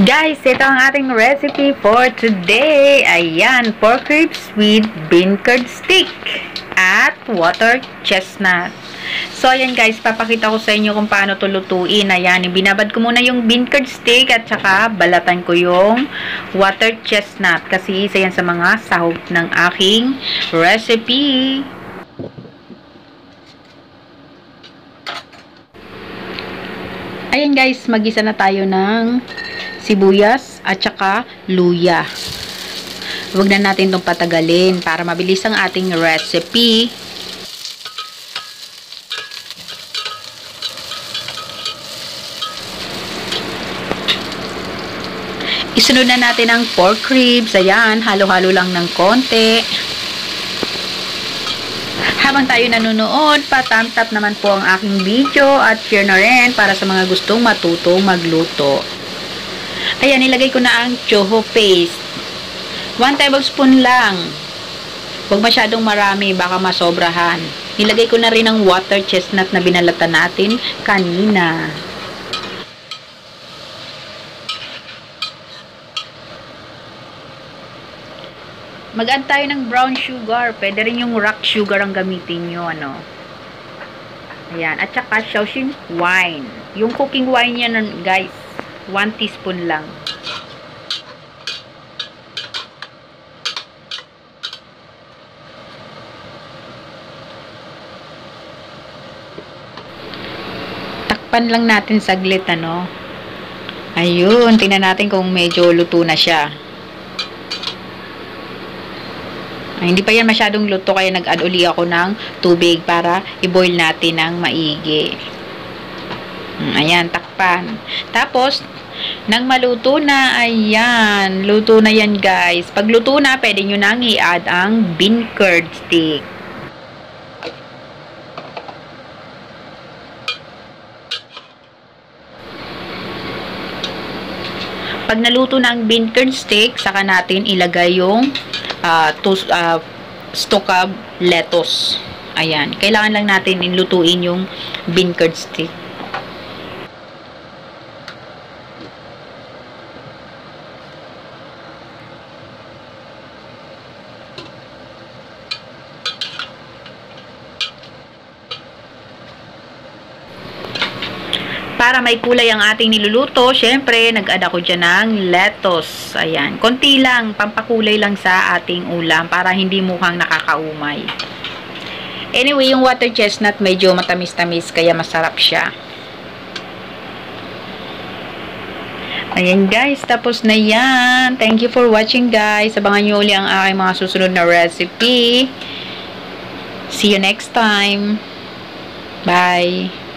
Guys, ito ang ating recipe for today. Ayan, pork ribs with bean curd stick at water chestnut. So, ayan guys, papakita ko sa inyo kung paano ito lutuin. Ayan, binabad ko muna yung bean curd stick at saka balatan ko yung water chestnut kasi isa yan sa mga sahog ng aking recipe. Ayan guys, magisa na tayo ng sibuyas at saka luya. Huwag na natin itong patagalin para mabilis ang ating recipe. Isunod na natin ang pork ribs. Ayan, halo-halo lang ng konti. Habang tayo nanonood, pa-thumbs up naman po ang aking video at share na rin para sa mga gustong matutong magluto. Ayan, nilagay ko na ang choho paste. 1 tablespoon lang. Huwag masyadong marami, baka masobrahan. Nilagay ko na rin ang water chestnut na binalatan natin kanina. Mag-add tayo ng brown sugar. Pwede rin yung rock sugar ang gamitin nyo, ano. Ayan, at saka Shaoxing wine. Yung cooking wine yan, guys. 1 teaspoon lang. Takpan lang natin saglit, ano. Ayun, tingnan natin kung medyo luto na siya. Ay, hindi pa yan masyadong luto kaya nag-add uli ako ng tubig para i-boil natin ng maigi. Ayan, takpan. Tapos, nang maluto na, ayan, luto na yan guys. Pag luto na, pwede nyo nang i-add ang bean curd stick. Pag naluto na ang bean curd stick, saka natin ilagay yung stalk of lettuce. Ayan, kailangan lang natin ilutuin yung bean curd stick. Para may kulay ang ating niluluto, syempre, nag-add ako dyan ng lettuce. Ayan. Konti lang, pampakulay lang sa ating ulam para hindi mukhang nakakaumay. Anyway, yung water chestnut medyo matamis-tamis kaya masarap siya. Ayan guys, tapos na yan. Thank you for watching guys. Abangan nyo uli ang aking mga susunod na recipe. See you next time. Bye!